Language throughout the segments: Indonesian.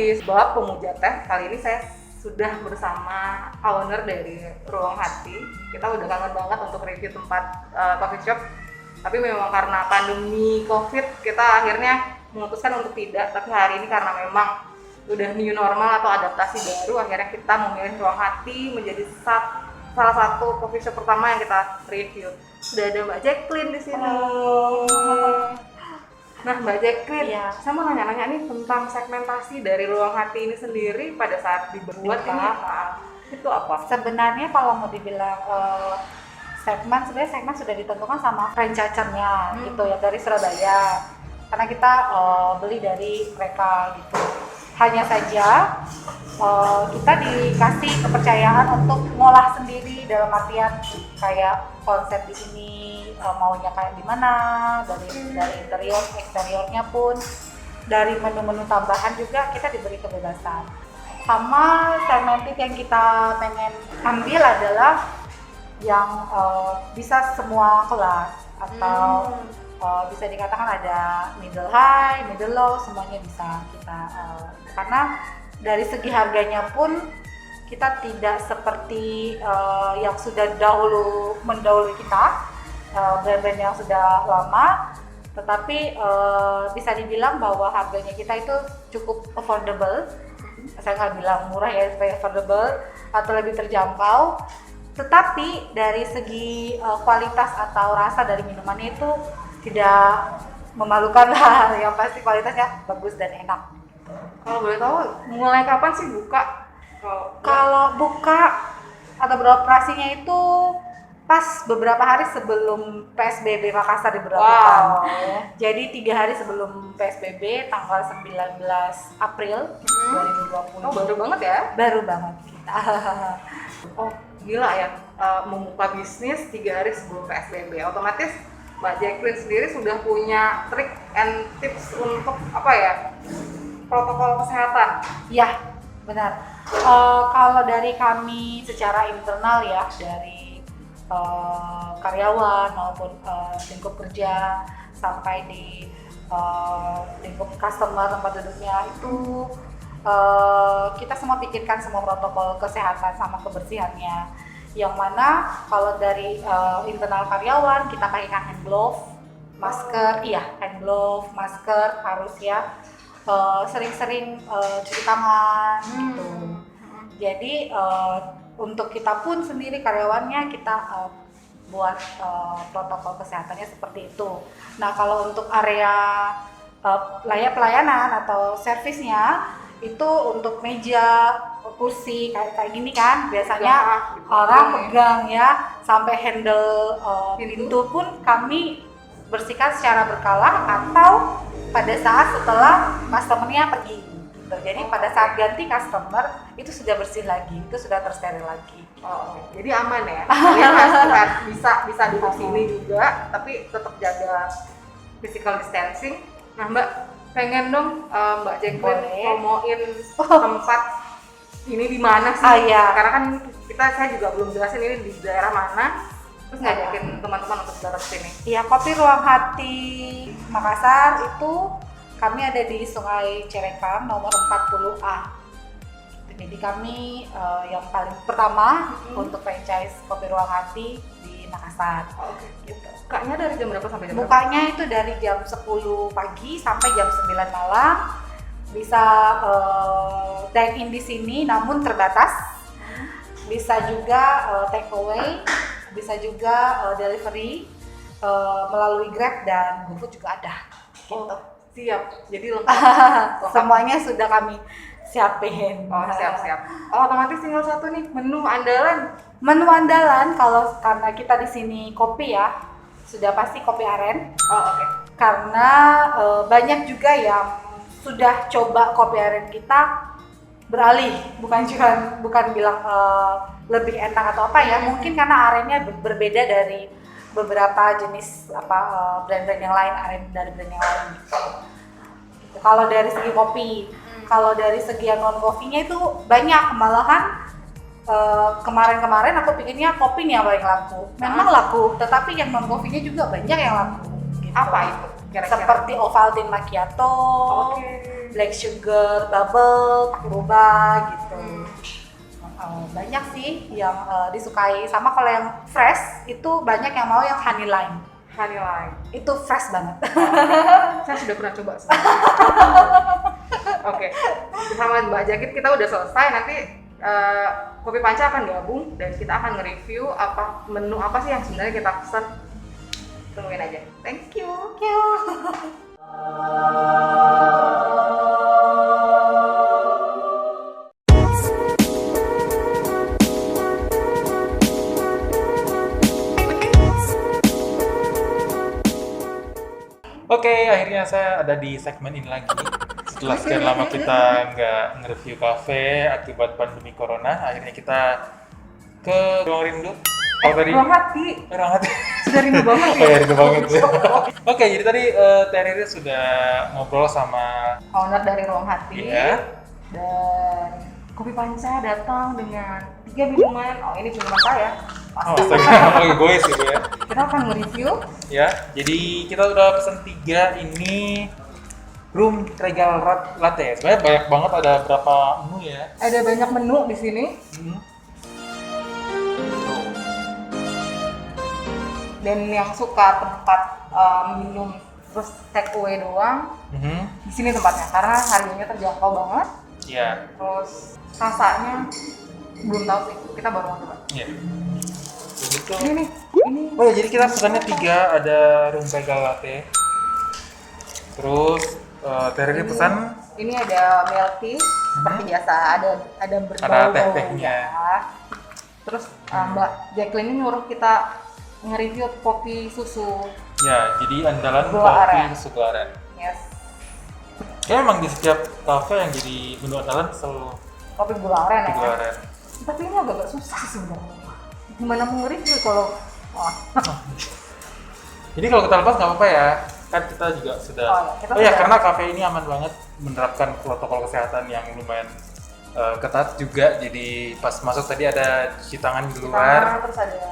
di bab pemuja teh kali ini saya sudah bersama owner dari Ruang Hati. Kita udah kangen banget untuk review tempat coffee shop. Tapi memang karena pandemi COVID kita akhirnya memutuskan untuk tidak. Tapi hari ini karena memang udah new normal atau adaptasi baru, akhirnya kita memilih Ruang Hati menjadi salah satu coffee shop pertama yang kita review. Sudah ada Mbak Jacqueline di sini. Nah, Mbak Jacqueline, ya. Saya mau nanya-nanya nih tentang segmentasi dari Ruang Hati ini sendiri pada saat dibuat ini itu apa? Sebenarnya kalau mau dibilang sebenarnya segmen sudah ditentukan sama franchise-nya gitu ya, dari Surabaya. Karena kita beli dari mereka gitu. Hanya saja kita dikasih kepercayaan untuk ngolah sendiri, dalam artian kayak konsep di sini maunya kayak gimana, dari interior eksteriornya pun, dari menu-menu tambahan juga kita diberi kebebasan. Sama segmented yang kita pengen ambil adalah yang bisa semua kelas atau bisa dikatakan ada middle high, middle low, semuanya bisa kita karena dari segi harganya pun kita tidak seperti yang sudah mendahului kita, brand-brand yang sudah lama, tetapi bisa dibilang bahwa harganya kita itu cukup affordable. Saya nggak bilang murah ya, supaya affordable atau lebih terjangkau. Tetapi dari segi kualitas atau rasa dari minumannya itu tidak memalukan lah, yang pasti kualitasnya bagus dan enak. Kalau boleh tahu, mulai kapan sih buka? Kalau buka atau beroperasinya itu pas beberapa hari sebelum PSBB Makassar diberlakukan. Jadi 3 hari sebelum PSBB, tanggal 19 April 2020. Oh, baru banget ya? Baru banget kita. Oh, gila ya, membuka bisnis 3 hari sebelum PSBB. Otomatis Mbak Jacqueline sendiri sudah punya trik and tips untuk apa ya, protokol kesehatan? Ya, benar. Kalau dari kami secara internal ya, dari karyawan maupun lingkup kerja sampai di lingkup customer tempat duduknya itu kita semua pikirkan semua protokol kesehatan sama kebersihannya, yang mana kalau dari internal karyawan kita pakai hand glove, masker, hand glove, masker harus ya, sering-sering cuci tangan gitu. Jadi untuk kita pun sendiri karyawannya kita buat protokol kesehatannya seperti itu. Nah, kalau untuk area pelayanan atau servisnya itu untuk meja, kursi kayak gini kan biasanya orang pegang ya, sampai handle pintu pun kami bersihkan secara berkala atau pada saat setelah customer-nya pergi. Jadi pada saat ganti customer itu sudah bersih lagi, itu sudah tersteril lagi. Jadi aman ya. Kalian masih bisa duduk sini juga, tapi tetap jaga physical distancing. Nah, Mbak, pengen dong Mbak Jacqueline promoin tempat ini di mana sih? Karena kan saya juga belum jelasin ini di daerah mana. Terus ngajakin teman-teman untuk datang ke sini. Iya, Kopi Ruang Hati Makassar itu kami ada di Sungai Cerekam nomor 40A. Jadi kami yang paling pertama untuk franchise Kopi Ruang Hati di Makassar. Gitu. Bukanya dari jam berapa sampai jam berapa? Bukanya itu dari jam 10 pagi sampai jam 9 malam. Bisa dine in di sini namun terbatas. Bisa juga take away, bisa juga delivery melalui Grab dan GoFood juga ada. Gitu. Siap, jadi lengkap. Semuanya sudah kami siapin. Siap. Otomatis tinggal satu nih, menu andalan. Menu andalan karena kita di sini kopi ya, sudah pasti kopi aren. Karena banyak juga yang sudah coba kopi aren kita beralih, bukan bilang lebih enak atau apa ya, mungkin karena arennya berbeda dari beberapa jenis brand-brand yang lain, dari brand yang lain gitu. Kalau dari segi kopi, kalau dari segi yang non kopinya itu banyak, malahan kemarin aku pikirnya kopi nih yang paling laku. Memang laku, tetapi yang non kopinya juga banyak yang laku. Gitu. Apa itu? Kira-kira? Seperti Ovaltine Macchiato, black sugar, bubble, pakai boba gitu. Banyak sih yang disukai. Sama kalau yang fresh itu banyak yang mau yang honey lime. Honey lime. Itu fresh banget. Saya sudah pernah coba sebenarnya. Oke, sama Mbak Jakit kita udah selesai. Nanti Kopi Panca akan gabung dan kita akan nge-review menu apa sih yang sebenarnya kita pesan. Tungguin aja. Thank you. Thank you. Oke, akhirnya saya ada di segmen ini lagi. Setelah sekian lama kita nggak nge-review kafe akibat pandemi corona, akhirnya kita ke Ruang Rindu. Oh tadi? Ruang Hati. Ruang Hati. Sudah rindu banget ya? Oh ya, rindu banget. Oke, jadi tadi Teh Riri sudah ngobrol sama Owner dari Ruang Hati. Iya. Dan Kopi Panca datang dengan 3 minuman. Oh, ini minuman saya. Oh, astaga, lagi goes gitu ya. Kita akan nge-review. Ya, jadi kita udah pesen 3 ini Rum Regal Latte. Sebenarnya banyak banget, ada berapa menu ya? Ada banyak menu di sini. Dan yang suka tempat minum terus take away doang, di sini tempatnya karena harganya terjangkau banget. Iya. Terus rasanya belum tahu sih, kita baru mau coba. Iya. Begitu. Ini nih, ini. Oh ya, jadi kita pesannya 3, ada Rum Regal Latte. Terus Teh Riri pesan Ini ada milk tea seperti biasa, ada berbau teh-tehnya. ya. Terus Mbak Jacqueline ini nyuruh kita nge-review kopi susu. ya, jadi andalan Gula kopi aren. susu gula aren. Yes. Kayak emang di setiap kafe yang jadi menu andalan selalu Kopi gula aren ya. gula aren. Tapi ini agak susah sebenarnya. Gimana mau nge-review kalau Jadi kalau kita lepas nggak apa-apa ya, kan kita juga sudah. kita ya, sudah- karena kafe ini aman banget, menerapkan protokol kesehatan yang lumayan ketat juga. Jadi pas masuk tadi ada cuci tangan di luar,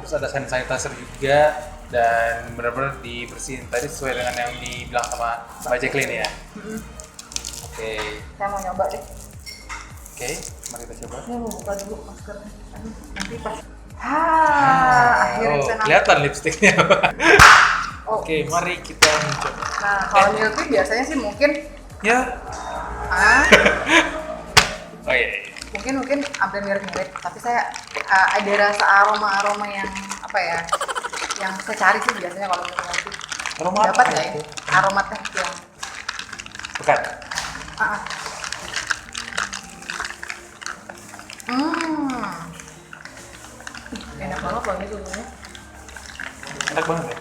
terus ada hand sanitizer juga, dan benar-benar dibersihin tadi sesuai dengan yang dibilang sama Mbak Jacqueline ya. Oke, saya mau nyoba deh. oke, mari kita coba. Saya mau buka dulu maskernya. Aduh, nanti pas. Akhirnya Oh, bisa nangkep. kelihatan lipstiknya. Oh. Oke, mari kita mencoba. Nah, kalau milk tea biasanya sih mungkin Ya. Oh iya. mungkin hampir mirip-mirip, tapi saya ada rasa aroma yang apa ya, yang saya cari sih biasanya kalau minum kopi. Aroma Dapat apa nggak ya? itu? Aroma teh yang Pekat. ah. Enak banget loh ini susunya. Enak banget ya?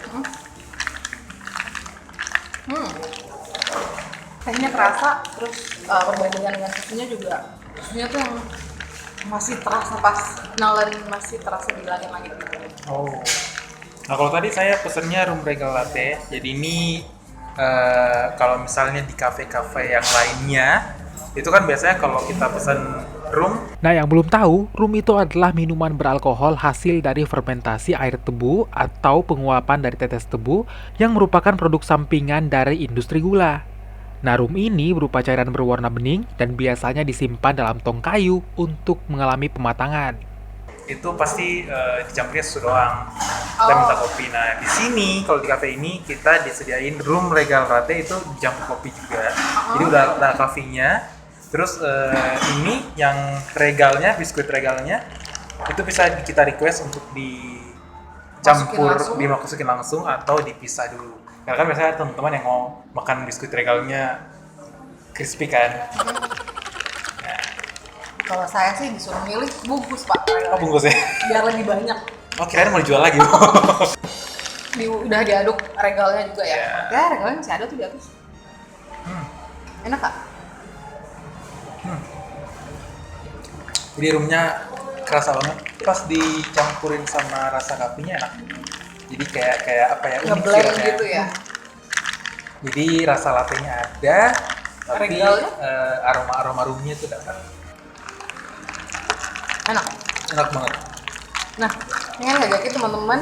Tehnya kerasa, terus perbandingan dengan susunya juga. Susunya tuh yang masih terasa pas nelen, masih terasa di langit-langit gitu. Oh. Nah kalau tadi saya pesennya Rum Regal Latte. Jadi ini kalau misalnya di kafe-kafe yang lainnya, itu kan biasanya kalau kita pesen rum. Nah, yang belum tahu, rum itu adalah minuman beralkohol hasil dari fermentasi air tebu atau penguapan dari tetes tebu yang merupakan produk sampingan dari industri gula. Nah, rum ini berupa cairan berwarna bening dan biasanya disimpan dalam tong kayu untuk mengalami pematangan. Itu pasti dicampurin susu doang. Kita minta kopi. Nah, di sini kalau di kafe ini kita disediain Rum Regal Latte itu dicampur kopi juga. Jadi udah ada kafenya. Terus ini yang regalnya, biskuit regalnya itu bisa kita request untuk dicampur, dimasukin langsung atau dipisah dulu. Karena kan biasanya teman-teman yang mau makan biskuit regalnya crispy kan. Kalau saya sih disuruh milih bungkus Pak. Oh bungkus ya? Biar lebih banyak. Oh kirain mau dijual lagi. Udah diaduk regalnya juga ya? Yeah. Ya regalnya masih ada tuh di atas. Enak Kak? Jadi rumnya kerasa banget. Pas dicampurin sama rasa kopinya enak. Jadi kayak apa ya? Unik sih Ngeblend rasanya. gitu ya? Jadi rasa latte-nya ada, tapi Regalnya? aroma rumnya itu dapat. Enak. Enak banget. Nah, ini kan ngajakin teman-teman.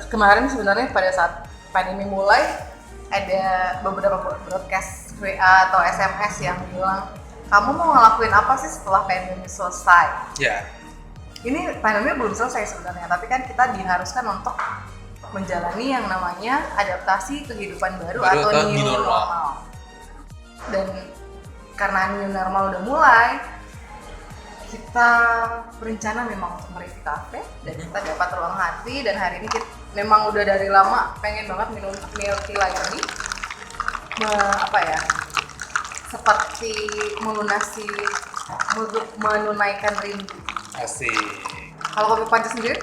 Kemarin sebenarnya pada saat pandemi mulai ada beberapa broadcast WA atau SMS yang bilang, kamu mau ngelakuin apa sih setelah pandemi selesai? Ya. Ini pandemi belum selesai sebenarnya, tapi kan kita diharuskan untuk menjalani yang namanya adaptasi kehidupan baru atau new normal. Dan karena new normal udah mulai, kita berencana memang untuk mereview cafe dan kita dapat ruang hati, dan hari ini kita memang udah dari lama pengen banget minum milk tea latte. Seperti menunaikan rindu. Asik. Kalau kopi panca sendiri?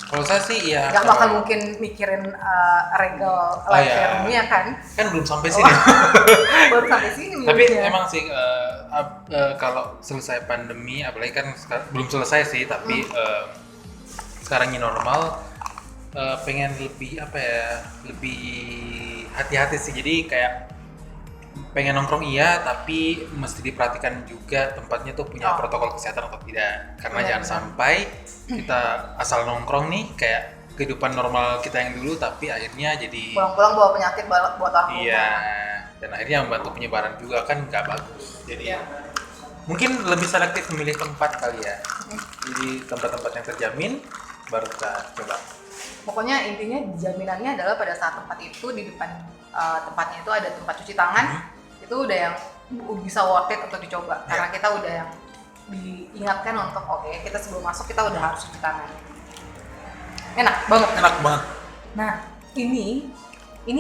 Kalau saya sih ya Gak bakal mungkin mikirin regal latte ya kan? Kan belum sampai sini. Baru sampai sini. Tapi minumnya. emang sih kalau selesai pandemi, apalagi kan belum selesai sih, tapi sekarang ini normal, pengen lebih lebih hati-hati sih. Jadi kayak pengen nongkrong iya, tapi mesti diperhatikan juga tempatnya tuh punya protokol kesehatan atau tidak. Karena jangan sampai kita asal nongkrong nih kayak kehidupan normal kita yang dulu, tapi akhirnya jadi pulang-pulang bawa penyakit buat orang. Iya, dan akhirnya membantu penyebaran juga kan nggak bagus. Jadi mungkin lebih selektif memilih tempat kali ya. Jadi tempat-tempat yang terjamin baru kita coba. Pokoknya intinya jaminannya adalah pada saat tempat itu di depan tempatnya itu ada tempat cuci tangan, itu udah yang bisa worth it untuk dicoba. Karena kita udah yang diingatkan untuk kita sebelum masuk kita udah harus cuci tangan. Enak banget. Nah, ini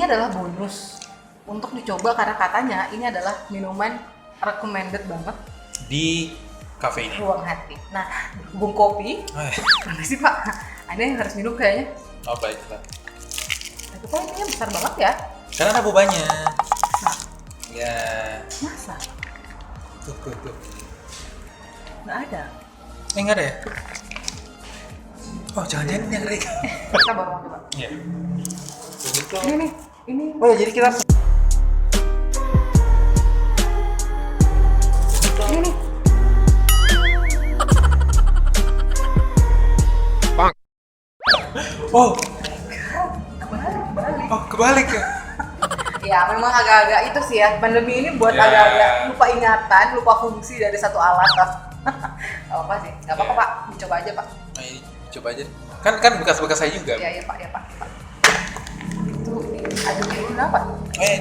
adalah bonus untuk dicoba karena katanya ini adalah minuman recommended banget di cafe ini. Ruang Hati. Nah, Bung Kopi, mana sih Pak? Anda yang harus minum kayaknya. Oh baiklah. Itu kok intinya besar banget ya? Karena ada bobanya. Nah, Ya. masa? Tuh. Nggak ada. Nggak ada ya? Oh jangan-jangan ini yang mereka. Kita baru mau coba. Iya. Begitu. Ini nih, ini. Oh ya jadi kita. Ini nih. Oh. Kebalik. Oh kebalik ya. Ya memang agak-agak itu sih ya, pandemi ini buat agak-agak lupa ingatan, lupa fungsi dari satu alat. Gak apa sih, gak apa-apa Pak, dicoba aja Pak. Nah, ini coba aja. Kan bekas-bekas saya juga. Iya Pak. Itu aduknya dulu apa?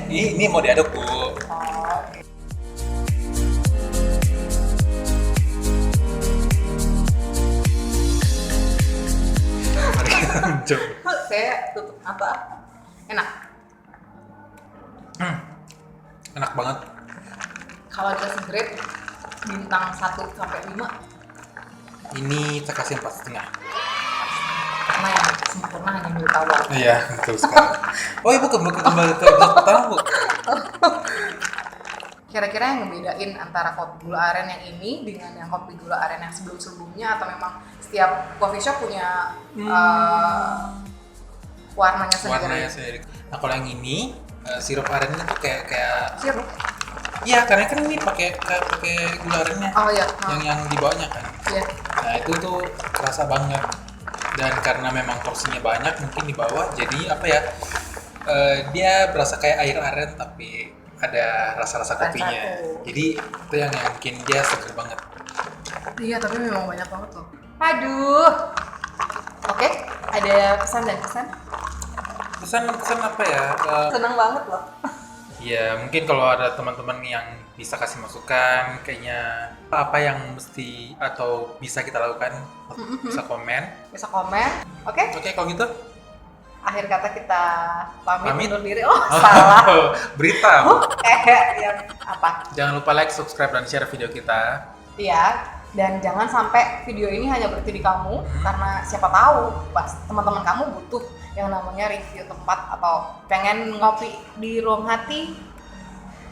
Ini mau diaduk Bu. Oh, oke. Mari kita mencoba. Saya tutup apa? Enak. Enak banget. Kalau dikasih grade bintang 1 sampai 5, Ini kita kasih 4,5. karena yang sempurna hanya milik awal. Iya, betul sekali. Oh iya, bukan kembali ke episode pertama, Bu. Kira-kira yang ngebedain antara kopi gula aren yang ini dengan yang kopi gula aren yang sebelum-sebelumnya, atau memang setiap coffee shop punya warnanya sendiri? Warnanya sendiri. Nah, kalau yang ini sirup arennya tuh kayak Sirup? iya, karena kan ini pakai gula arennya. Oh iya. Yang di bawahnya kan. Iya. Nah, itu tuh kerasa banget. Dan karena memang porsinya banyak mungkin di bawah, jadi dia berasa kayak air aren tapi ada rasa-rasa kopinya. Jadi itu yang bikin dia seger banget. Iya, tapi memang banyak banget loh. Aduh. Oke, ada pesan dan kesan? Pesan apa ya? Senang banget loh. Ya mungkin kalau ada teman-teman yang bisa kasih masukan, kayaknya apa yang mesti atau bisa kita lakukan, bisa komen. Bisa komen. Oke. Oke, kalau gitu. Akhir kata kita pamit Pamit? undur diri. Oh, salah. Berita. Yang apa? Jangan lupa like, subscribe, dan share video kita. Iya. Dan jangan sampai video ini hanya berhenti di kamu, karena siapa tahu pas teman-teman kamu butuh yang namanya review tempat atau pengen ngopi di Ruang Hati,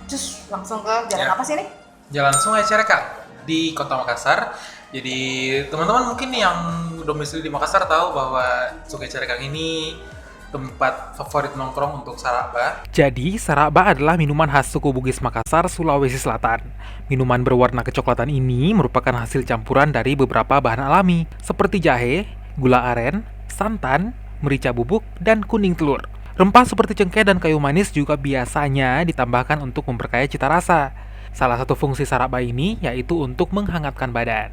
terus langsung ke jalan apa sih ini? Jalan Sungai Cerekang di Kota Makassar. Jadi teman-teman mungkin yang domisili di Makassar tahu bahwa Sungai Cerekang ini tempat favorit nongkrong untuk saraba. Jadi, saraba adalah minuman khas suku Bugis Makassar, Sulawesi Selatan. Minuman berwarna kecoklatan ini merupakan hasil campuran dari beberapa bahan alami, seperti jahe, gula aren, santan, merica bubuk, dan kuning telur. Rempah seperti cengkeh dan kayu manis juga biasanya ditambahkan untuk memperkaya cita rasa. Salah satu fungsi saraba ini yaitu untuk menghangatkan badan.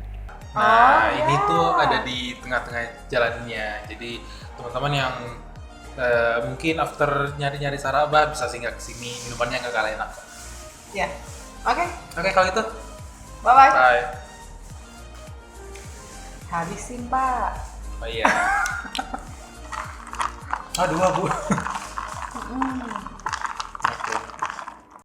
Nah, ini tuh ada di tengah-tengah jalannya. Jadi teman-teman yang mungkin after nyari-nyari saraba bisa singgah ke sini, minumannya nggak kalah enak. Ya. Oke, Oke, kalau itu, bye-bye. bye. Habisin, Pak. Oh iya. Aduh, Bu.